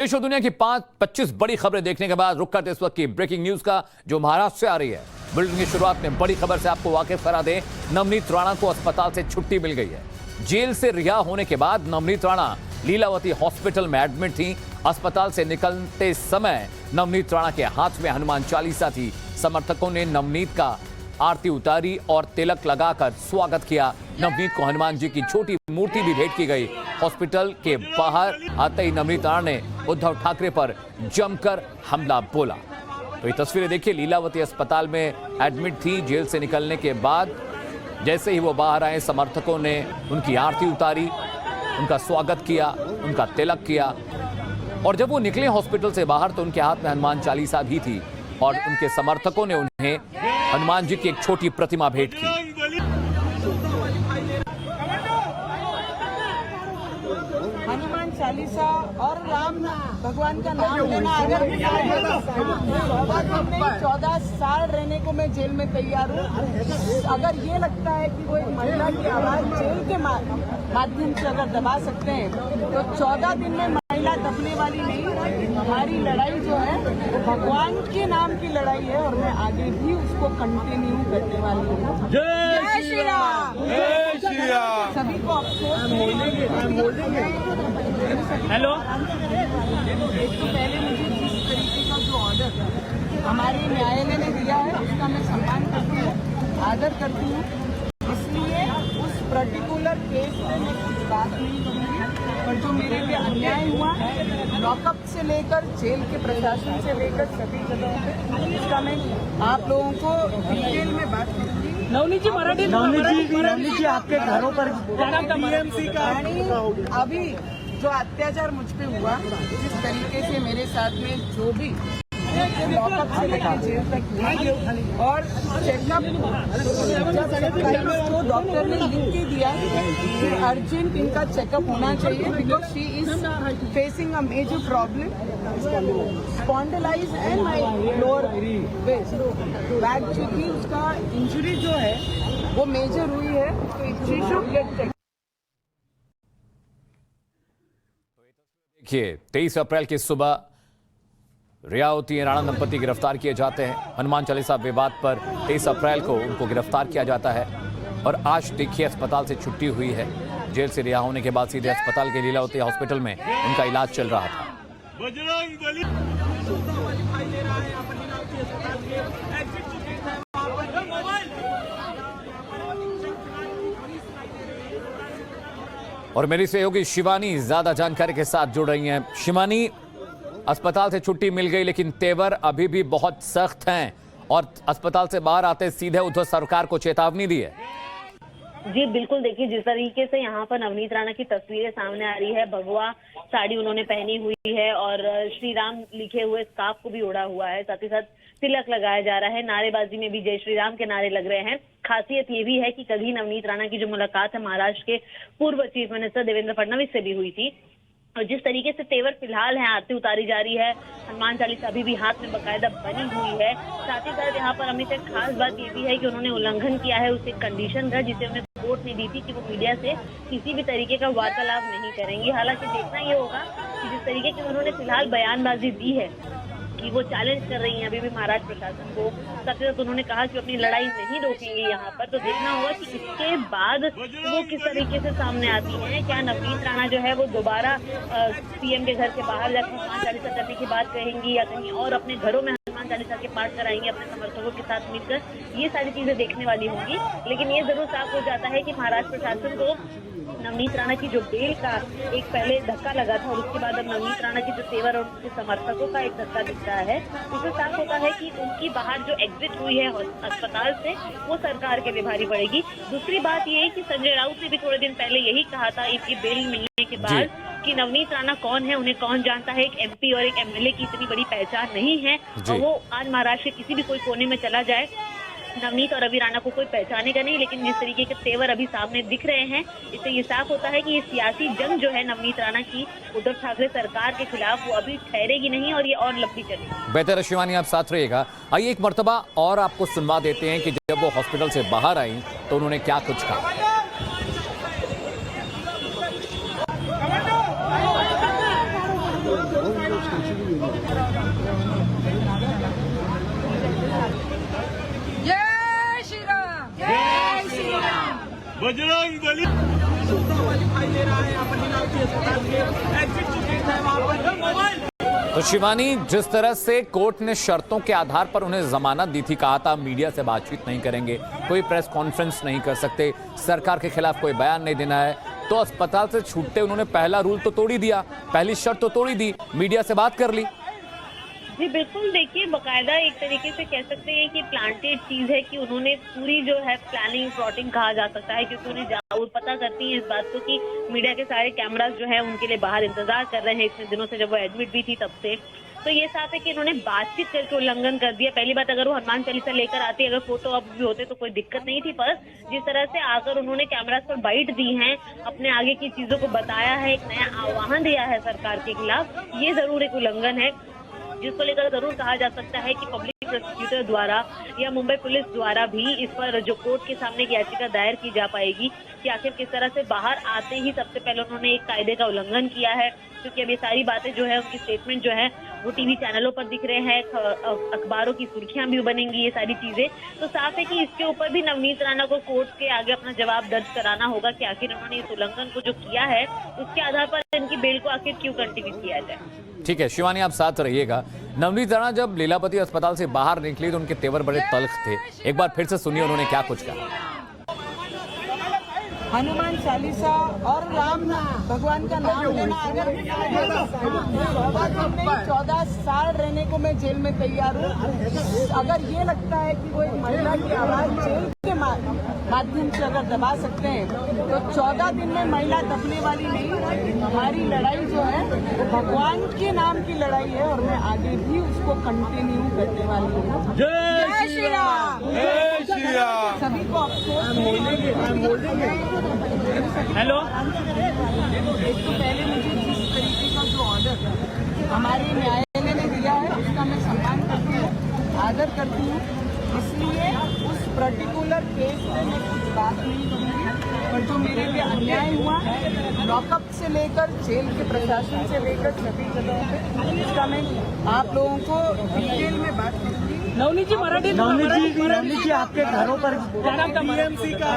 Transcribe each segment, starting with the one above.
देश और दुनिया की 25 बड़ी खबरें देखने के बाद रुक करते इस वक्त की ब्रेकिंग न्यूज का, जो महाराष्ट्र से आ रही है। बुलेटिन की शुरुआत में बड़ी खबर से आपको वाकिफ करा दें। नवनीत राणा को अस्पताल से छुट्टी मिल गई है। जेल से रिहा होने के बाद नवनीत राणा लीलावती हॉस्पिटल में एडमिट थी। अस्पताल से निकलते समय नवनीत राणा के हाथ में हनुमान चालीसा थी। समर्थकों ने नवनीत का आरती उतारी और तिलक लगाकर स्वागत किया। नवनीत को हनुमान जी की छोटी मूर्ति भी भेंट की गई। हॉस्पिटल के बाहर आते ही नवनीत राणा ने उद्धव ठाकरे पर जमकर हमला बोला। तो ये तस्वीरें देखिए, लीलावती अस्पताल में एडमिट थी। जेल से निकलने के बाद जैसे ही वो बाहर आए, समर्थकों ने उनकी आरती उतारी, उनका स्वागत किया, उनका तिलक किया। और जब वो निकले हॉस्पिटल से बाहर तो उनके हाथ में हनुमान चालीसा भी थी और उनके समर्थकों ने उन्हें हनुमान जी की एक छोटी प्रतिमा भेंट की। हनुमान चालीसा और राम भगवान का नाम लेना, अगर 14 साल रहने को मैं जेल में तैयार हूँ। अगर ये लगता है कि वो एक महिला की आवाज जेल के माध्यम से अगर दबा सकते हैं तो 14 दिन में महिला दबने वाली नहीं। हमारी लड़ाई जो है वो भगवान के नाम की लड़ाई है और मैं आगे भी उसको कंटिन्यू करने वाली हूँ। जय श्री राम, जय श्री राम। सभी को अफसोस हेलो। एक तो पहले मुझे जिस तरीके का जो ऑर्डर हमारे न्यायालय ने दिया है उसका मैं सम्मान करती हूँ, आदर करती हूँ। इसलिए उस पर्टिकुलर केस में मैं कुछ बात नहीं करूँगी, पर जो मेरे पे अन्याय हुआ है लॉकअप से लेकर जेल के प्रशासन से लेकर सभी जगहों पे, इसका मैं आप लोगों को डिटेल में बात करूँगी। नवनीत जी, नवनीत जी आपके घरों पर टीएमसी का अभी जो अत्याचार मुझ पे हुआ, जिस तरीके से मेरे साथ में जो भी लॉकअप से लेकर जेल तक हुआ और चेकअप को डॉक्टर ने लिख के दिया कि अर्जेंट इनका चेकअप होना चाहिए, because she is facing a major problem, spondylosis and lower waist back की उसका इंजरी जो है वो मेजर हुई है, तो शी शुड गेट चेक। देखिए, 23 अप्रैल की सुबह रियावती राणा दंपति गिरफ्तार किए जाते हैं। हनुमान चालीसा विवाद पर 23 अप्रैल को उनको गिरफ्तार किया जाता है और आज देखिए अस्पताल से छुट्टी हुई है। जेल से रिहा होने के बाद सीधे अस्पताल के लीलावती हॉस्पिटल में उनका इलाज चल रहा था। और मेरी सहयोगी शिवानी ज्यादा जानकारी के साथ जुड़ रही हैं। शिवानी, अस्पताल से छुट्टी मिल गई लेकिन तेवर अभी भी बहुत सख्त हैं और अस्पताल से बाहर आते सीधे उद्धव सरकार को चेतावनी दी है। जी बिल्कुल, देखिए जिस तरीके से यहाँ पर नवनीत राणा की तस्वीरें सामने आ रही है, भगवा साड़ी उन्होंने पहनी हुई है और श्री राम लिखे हुए स्कार्फ को भी ओढ़ा हुआ है, साथ ही साथ तिलक लगाया जा रहा है। नारेबाजी में भी जय श्री राम के नारे लग रहे हैं। खासियत ये भी है कि कभी नवनीत राणा की जो मुलाकात है महाराष्ट्र के पूर्व चीफ मिनिस्टर देवेंद्र फडणवीस से भी हुई थी और जिस तरीके से तेवर फिलहाल है, आरती उतारी जा रही है, हनुमान चालीसा अभी भी हाथ में बकायदा बनी हुई है। साथ ही साथ यहाँ पर अमित एक खास बात ये भी है कि उन्होंने उल्लंघन किया है उस एक कंडीशन का जिसे उन्हें कोर्ट ने दी थी कि वो मीडिया से किसी भी तरीके का वार्तालाप नहीं करेंगी। हालांकि देखना ये होगा कि जिस तरीके की उन्होंने फिलहाल बयानबाजी दी है कि वो चैलेंज कर रही हैं अभी भी महाराष्ट्र प्रशासन को, साथ ही साथ उन्होंने कहा कि अपनी लड़ाई नहीं रोकेंगे यहाँ पर, तो देखना होगा कि इसके बाद वो किस तरीके से सामने आती हैं। क्या नवनीत राणा जो है वो दोबारा पीएम के घर के बाहर जाकर हनुमान चालीसा करने की बात कहेंगी या कहीं और अपने घरों में हनुमान चालीसा के पाठ कराएंगे अपने समर्थकों के साथ मिलकर, ये सारी चीजें देखने वाली होंगी। लेकिन ये जरूर साफ हो जाता है कि महाराष्ट्र प्रशासन को नवनीत राणा की जो बेल का एक पहले धक्का लगा था और उसके बाद अब नवनीत राणा की जो तेवर और उनके समर्थकों का एक धक्का दिख रहा है, उससे साफ होता है कि उनकी बाहर जो एग्जिट हुई है अस्पताल से वो सरकार के लिए भारी पड़ेगी। दूसरी बात ये है कि संजय राउत ने भी थोड़े दिन पहले यही कहा था इनकी बेल मिलने के बाद कि नवनीत राणा कौन है, उन्हें कौन जानता है। एक एमपी और एक एमएलए की इतनी बड़ी पहचान नहीं है और वो आज महाराष्ट्र के किसी भी कोई कोने में चला जाए, नवनीत और अभी राणा को कोई पहचानेगा नहीं। लेकिन जिस तरीके के तेवर अभी सामने दिख रहे हैं, इससे ये साफ होता है कि ये सियासी जंग जो है नवनीत राणा की उद्धव ठाकरे सरकार के खिलाफ वो अभी ठहरेगी नहीं और ये और लंबी चलेगी। बेहतर है शिवानी, आप साथ रहिएगा। आइए एक मर्तबा और आपको सुनवा देते हैं कि जब वो हॉस्पिटल से बाहर आई तो उन्होंने क्या कुछ कहा। जय श्री राम, जय श्री राम। बजरंग बली दिखाई दे रहा है। यहाँ पर लीलावती अस्पताल के एग्जिट जो गेट है वहाँ पर मोबाइल। तो शिवानी, जिस तरह से कोर्ट ने शर्तों के आधार पर उन्हें जमानत दी थी, कहा था मीडिया से बातचीत नहीं करेंगे, कोई प्रेस कॉन्फ्रेंस नहीं कर सकते, सरकार के खिलाफ कोई बयान नहीं देना है, तो अस्पताल से छूटते उन्होंने पहला रूल तो तोड़ ही दिया, पहली शर्त तो तोड़ ही दी, मीडिया से बात कर ली। जी बिल्कुल, देखिए बकायदा एक तरीके से कह सकते हैं कि प्लांटेड चीज है कि उन्होंने पूरी जो है प्लानिंग प्लॉटिंग कहा जा सकता है, क्योंकि उन्हें पता करती है इस बात को कि मीडिया के सारे कैमरास जो है उनके लिए बाहर इंतजार कर रहे हैं इतने दिनों से, जब वो एडमिट भी थी तब से। तो ये साफ है कि इन्होंने बातचीत करके उल्लंघन कर दिया। पहली बात, अगर वो हनुमान चालीसा लेकर आती, अगर फोटो अब भी होते तो कोई दिक्कत नहीं थी, पर जिस तरह से आकर उन्होंने कैमरास पर बाइट दी है, अपने आगे की चीजों को बताया है, एक नया आह्वान दिया है सरकार के खिलाफ, ये जरूर एक उल्लंघन है, जिसको लेकर जरूर कहा जा सकता है कि पब्लिक प्रोसिक्यूटर द्वारा या मुंबई पुलिस द्वारा भी इस पर जो कोर्ट के सामने एक याचिका दायर की जा पाएगी कि आखिर किस तरह से बाहर आते ही सबसे पहले उन्होंने एक कायदे का उल्लंघन किया है, क्योंकि अब ये सारी बातें जो है उनकी स्टेटमेंट जो है वो टीवी चैनलों पर दिख रहे हैं, अखबारों की सुर्खियां भी बनेंगी, ये सारी चीजें। तो साफ है कि इसके ऊपर भी नवनीत राणा को कोर्ट के आगे अपना जवाब दर्ज कराना होगा कि आखिर उन्होंने इस उल्लंघन को जो किया है उसके आधार पर इनकी बेल को आखिर क्यों कंटिन्यू किया जाए। ठीक है शिवानी, आप साथ रहिएगा। नवनीत राणा जब लीलावती अस्पताल से बाहर निकली तो उनके तेवर बड़े तल्ख थे, एक बार फिर से सुनिए उन्होंने क्या कुछ कहा। हनुमान चालीसा और राम भगवान का नाम लेना, अगर 14 साल रहने को मैं जेल में तैयार हूँ। अगर ये लगता है कि वो एक महिला की आवाज जेल के माध्यम से अगर दबा सकते हैं, तो 14 दिन में महिला दबने वाली नहीं। हमारी लड़ाई जो है वो भगवान के नाम की लड़ाई है और मैं आगे भी उसको कंटिन्यू करने वाली हूँ। जय श्री राम, जय श्री राम। सभी को अफसोस। हेलो, एक तो पहले मुझे जिस तरीके का जो ऑर्डर हमारे न्यायालय ने दिया है उसका मैं सम्मान करती हूँ, आदर करती हूँ, इसलिए उस पर्टिकुलर केस में मैं कुछ बात नहीं करूँगी। पर जो मेरे लिए अन्याय हुआ है, लॉकअप से लेकर जेल के प्रशासन से लेकर सभी जगहों पे, इसका मैं आप लोगों को डिटेल में बात करूँगी। नवनीत जी आपके घरों पर टीएमसी का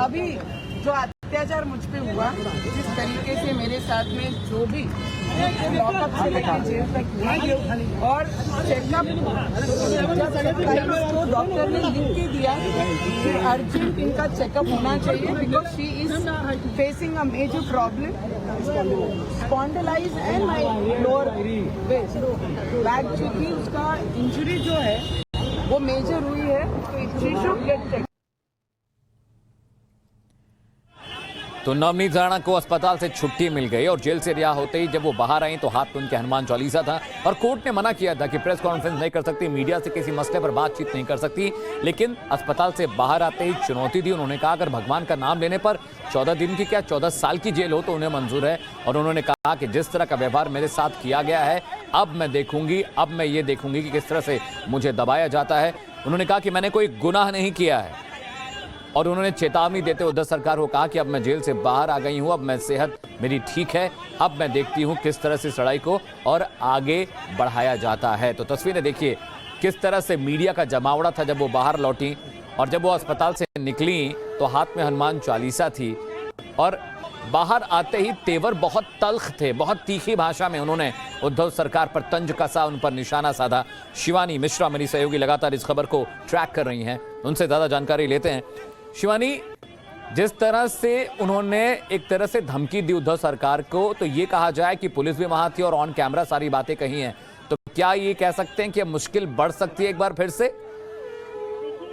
अभी जो अत्याचार मुझ पे हुआ, जिस तरीके से मेरे साथ में जो भी लॉकअप से लेकर जेल तक हुआ, और चेकअप को डॉक्टर ने लिख के दिया कि अर्जेंट इनका चेकअप होना चाहिए, because she is facing a major problem, spondylosis and my lower waist back, चूंकि उसका इंजरी जो है वो मेजर हुई है, तो शी शुड गेट चेक। तो नवनीत राणा को अस्पताल से छुट्टी मिल गई और जेल से रिहा होते ही जब वो बाहर आई तो हाथ में उनके हनुमान चालीसा था और कोर्ट ने मना किया था कि प्रेस कॉन्फ्रेंस नहीं कर सकती, मीडिया से किसी मसले पर बातचीत नहीं कर सकती। लेकिन अस्पताल से बाहर आते ही चुनौती दी। उन्होंने कहा अगर भगवान का नाम लेने पर 14 दिन की क्या 14 साल की जेल हो तो उन्हें मंजूर है। और उन्होंने कहा कि जिस तरह का व्यवहार मेरे साथ किया गया है, अब मैं देखूंगी, अब मैं ये देखूंगी कि किस तरह से मुझे दबाया जाता है। उन्होंने कहा कि मैंने कोई गुनाह नहीं किया है और उन्होंने चेतावनी देते हुए उद्धव सरकार को कहा कि अब मैं जेल से बाहर आ गई हूं, अब मैं सेहत मेरी ठीक है, अब मैं देखती हूं किस तरह से लड़ाई को और आगे बढ़ाया जाता है। तो तस्वीरें देखिए किस तरह से मीडिया का जमावड़ा था जब वो बाहर लौटी और जब वो अस्पताल से निकली तो हाथ में हनुमान चालीसा थी और बाहर आते ही तेवर बहुत तल्ख थे, बहुत तीखी भाषा में उन्होंने उद्धव सरकार पर तंज कसा, उन पर निशाना साधा। शिवानी मिश्रा मेरी सहयोगी लगातार इस खबर को ट्रैक कर रही हैं, उनसे ज्यादा जानकारी लेते हैं। शिवानी, जिस तरह से उन्होंने एक तरह से धमकी दी उद्धव सरकार को, तो ये कहा जाए कि पुलिस भी वहां थी और ऑन कैमरा सारी बातें कही हैं, तो क्या ये कह सकते हैं कि अब मुश्किल बढ़ सकती है एक बार फिर से?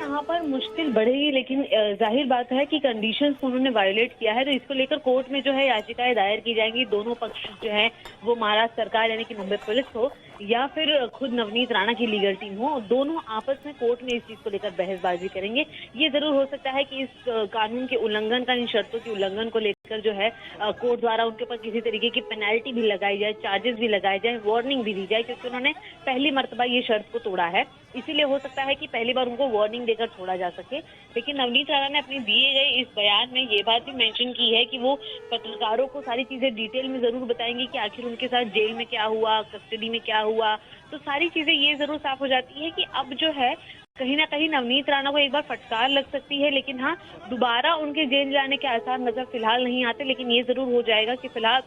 यहाँ पर मुश्किल बढ़ेगी, लेकिन जाहिर बात है कि कंडीशंस को उन्होंने वायोलेट किया है, तो इसको लेकर कोर्ट में जो है याचिकाएं दायर की जाएंगी। दोनों पक्ष जो है वो महाराष्ट्र सरकार यानी कि मुंबई पुलिस हो या फिर खुद नवनीत राणा की लीगल टीम हो, दोनों आपस में कोर्ट में इस चीज को लेकर बहसबाजी करेंगे। ये जरूर हो सकता है कि इस कानून के उल्लंघन का, इन शर्तों के उल्लंघन को लेकर जो है कोर्ट द्वारा उनके ऊपर किसी तरीके की पेनल्टी भी लगाई जाए, चार्जेस भी लगाए जाए, वार्निंग भी दी जाए, क्योंकि उन्होंने पहली मर्तबा ये शर्त को तोड़ा है। इसीलिए हो सकता है कि पहली बार उनको वार्निंग देकर छोड़ा जा सके। लेकिन नवनीत राणा ने अपने दिए गए इस बयान में ये बात भी मेंशन की है कि वो पत्रकारों को सारी चीजें डिटेल में जरूर बताएंगे कि आखिर उनके साथ जेल में क्या हुआ, कस्टडी में क्या हुआ। तो सारी चीजें ये जरूर साफ हो जाती है कि अब जो है कहीं ना कहीं नवनीत राणा को एक बार फटकार लग सकती है, लेकिन हाँ, दोबारा उनके जेल जाने के आसार नजर फिलहाल नहीं आते। लेकिन ये जरूर हो जाएगा कि फिलहाल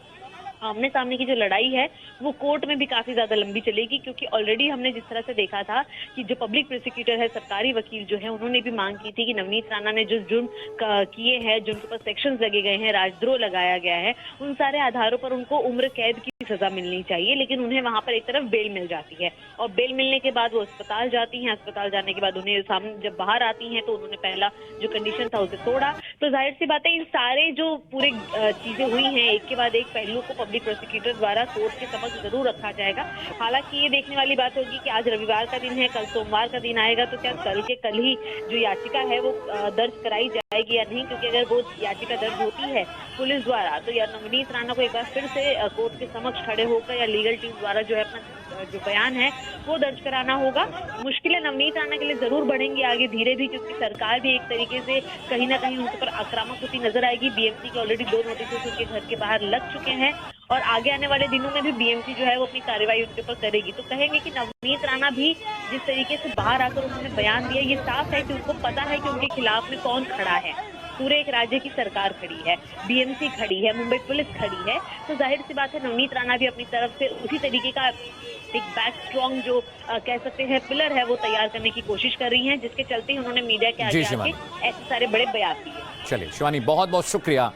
आमने सामने की जो लड़ाई है वो कोर्ट में भी काफी ज्यादा लंबी चलेगी, क्योंकि ऑलरेडी हमने जिस तरह से देखा था कि जो पब्लिक प्रोसिक्यूटर है, सरकारी वकील जो है, उन्होंने भी मांग की थी कि नवनीत राणा ने जो जुर्म किए हैं, जो उनके ऊपर सेक्शंस लगे गए हैं, राजद्रोह लगाया गया है, उन सारे आधारों पर उनको उम्र कैद की सजा मिलनी चाहिए। लेकिन उन्हें वहां पर एक तरफ बेल मिल जाती है और बेल मिलने के बाद वो अस्पताल जाती हैं। अस्पताल जाने के बाद उन्हें सामने जब बाहर आती हैं तो उन्होंने पहला जो कंडीशन था उसे तोड़ा। तो जाहिर सी बात है, इन सारे जो पूरे चीजें हुई हैं, एक के बाद एक पहलू को पब्लिक प्रोसिक्यूटर द्वारा कोर्ट के समक्ष जरूर रखा जाएगा। हालांकि ये देखने वाली बात होगी कि आज रविवार का दिन है, कल सोमवार का दिन आएगा, तो क्या कल के कल ही जो याचिका है वो दर्ज कराई जाएगी या नहीं। क्योंकि अगर वो याचिका दर्ज होती है पुलिस द्वारा तो या नवनीत राणा को एक बार फिर से कोर्ट के समक्ष खड़े होकर या लीगल टीम द्वारा जो है अपना जो बयान है वो दर्ज कराना होगा। मुश्किलें नवनीत राणा के लिए जरूर बढ़ेंगी आगे धीरे भी, क्योंकि सरकार भी एक तरीके से कहीं ना कहीं उनके ऊपर आक्रामक होती नजर आएगी। बीएमसी के ऑलरेडी 2 नोटिस उनके घर के बाहर लग चुके हैं और आगे आने वाले दिनों में भी बीएमसी जो है वो अपनी कार्रवाई उनके ऊपर करेगी। तो कहेंगे कि नवनीत राणा भी जिस तरीके से बाहर आकर उन्होंने बयान दिया, ये साफ है कि उनको पता है कि उनके खिलाफ में कौन खड़ा है। पूरे एक राज्य की सरकार खड़ी है, बीएमसी खड़ी है, मुंबई पुलिस खड़ी है। तो जाहिर सी बात है नवनीत राणा भी अपनी तरफ से उसी तरीके का एक बैक स्ट्रॉन्ग जो कह सकते हैं पिलर है वो तैयार करने की कोशिश कर रही हैं, जिसके चलते उन्होंने मीडिया के आगे आके ऐसे सारे बड़े बयान दिए। चलिए शिवानी, बहुत बहुत शुक्रिया।